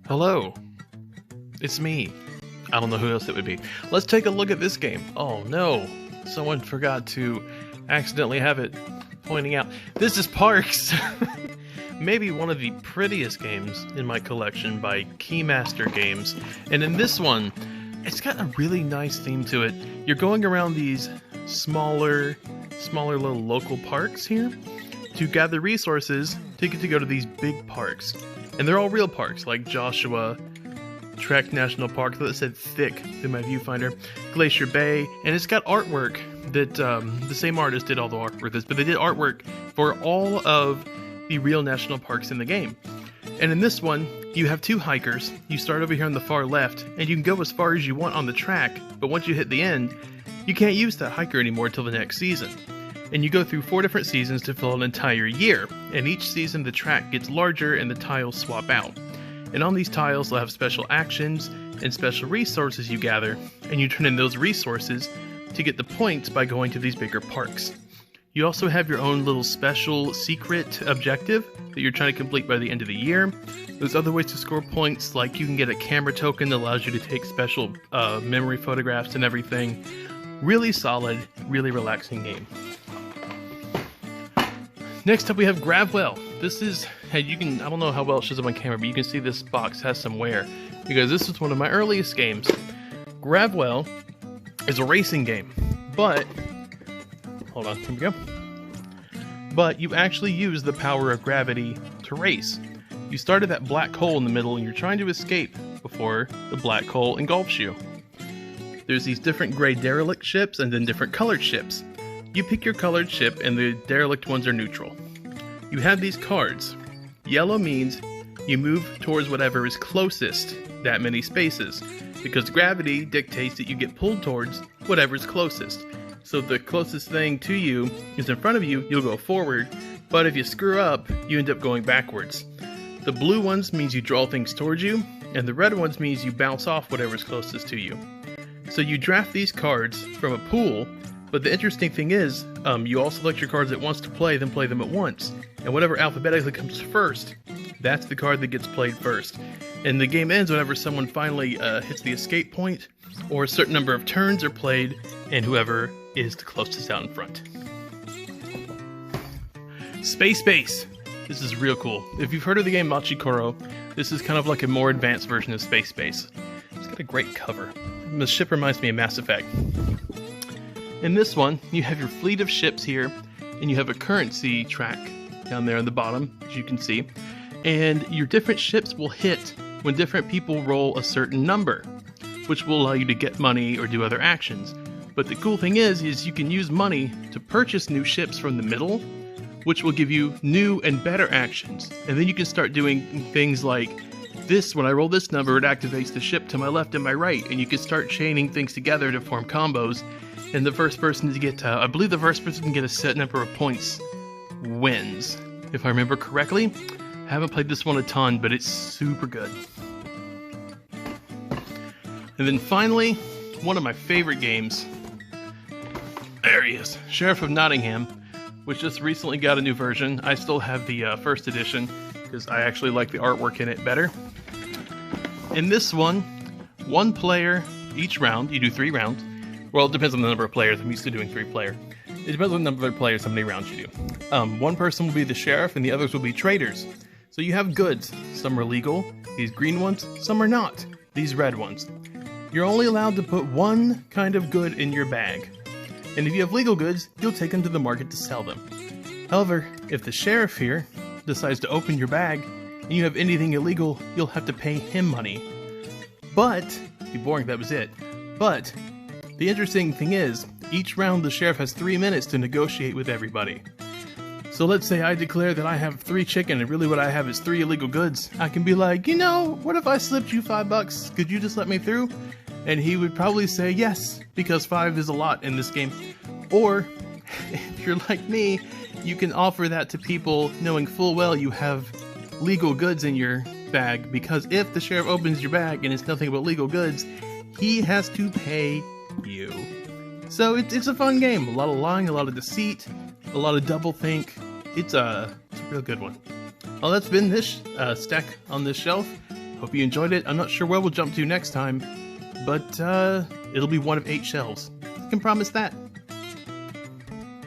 Hello, it's me. I don't know who else it would be. Let's take a look at this game. Oh no, someone forgot to accidentally have it pointing out. This is Parks! Maybe one of the prettiest games in my collection by Keymaster Games. And in this one, it's got a really nice theme to it. You're going around these smaller little local parks here to gather resources to get to go to these big parks. And they're all real parks, like Joshua Trek National Park, that said thick in my viewfinder, Glacier Bay, and it's got artwork that the same artist did all the artwork for this, but they did artwork for all of the real national parks in the game. And in this one, you have two hikers. You start over here on the far left, and you can go as far as you want on the track, but once you hit the end, you can't use that hiker anymore until the next season. And you go through 4 different seasons to fill an entire year, and each season the track gets larger and the tiles swap out. And on these tiles they'll have special actions and special resources you gather, and you turn in those resources to get the points by going to these bigger parks. You also have your own little special secret objective that you're trying to complete by the end of the year. There's other ways to score points, like you can get a camera token that allows you to take special memory photographs and everything. Really solid, really relaxing game. Next up we have Gravwell. This is, hey, you can, I don't know how well it shows up on camera, but you can see this box has some wear, because this is one of my earliest games. Gravwell is a racing game, but, hold on, here we go. But you actually use the power of gravity to race. You start at that black hole in the middle and you're trying to escape before the black hole engulfs you. There's these different gray derelict ships and then different colored ships. You pick your colored ship and the derelict ones are neutral. You have these cards. Yellow means you move towards whatever is closest that many spaces, because gravity dictates that you get pulled towards whatever's closest. So if the closest thing to you is in front of you, you'll go forward, but if you screw up, you end up going backwards. The blue ones means you draw things towards you, and the red ones means you bounce off whatever's closest to you. So you draft these cards from a pool, but the interesting thing is, you all select your cards at once to play, then play them at once. And whatever alphabetically comes first, that's the card that gets played first. And the game ends whenever someone finally hits the escape point, or a certain number of turns are played, and whoever is the closest out in front. Space Base. This is real cool. If you've heard of the game Machikoro, this is kind of like a more advanced version of Space Base. It's got a great cover. The ship reminds me of Mass Effect. In this one, you have your fleet of ships here, and you have a currency track down there on the bottom, as you can see. And your different ships will hit when different people roll a certain number, which will allow you to get money or do other actions. But the cool thing is you can use money to purchase new ships from the middle, which will give you new and better actions. And then you can start doing things like this. When I roll this number, it activates the ship to my left and my right, and you can start chaining things together to form combos. And the first person to get, I believe the first person to get a set number of points wins, if I remember correctly. I haven't played this one a ton, but it's super good. And then finally, one of my favorite games. There he is, Sheriff of Nottingham, which just recently got a new version. I still have the first edition, because I actually like the artwork in it better. In this one player each round, you do 3 rounds. Well, it depends on the number of players. I'm used to doing 3-player. It depends on the number of players, how many rounds you do. One person will be the sheriff, and the others will be traders. So you have goods. Some are legal, these green ones. Some are not, these red ones. You're only allowed to put one kind of good in your bag. And if you have legal goods, you'll take them to the market to sell them. However, if the sheriff here decides to open your bag, and you have anything illegal, you'll have to pay him money. But, it'd be boring if that was it. But, the interesting thing is, each round the sheriff has 3 minutes to negotiate with everybody. So let's say I declare that I have 3 chicken and really what I have is 3 illegal goods. I can be like, you know, what if I slipped you $5? Could you just let me through? And he would probably say yes, because 5 is a lot in this game. Or, if you're like me, you can offer that to people knowing full well you have legal goods in your bag, because if the sheriff opens your bag and it's nothing but legal goods, he has to pay you. So it's a fun game. A lot of lying, a lot of deceit, a lot of doublethink. It's a real good one. Well, that's been this stack on this shelf. Hope you enjoyed it. I'm not sure where we'll jump to next time, but it'll be one of 8 shelves. I can promise that.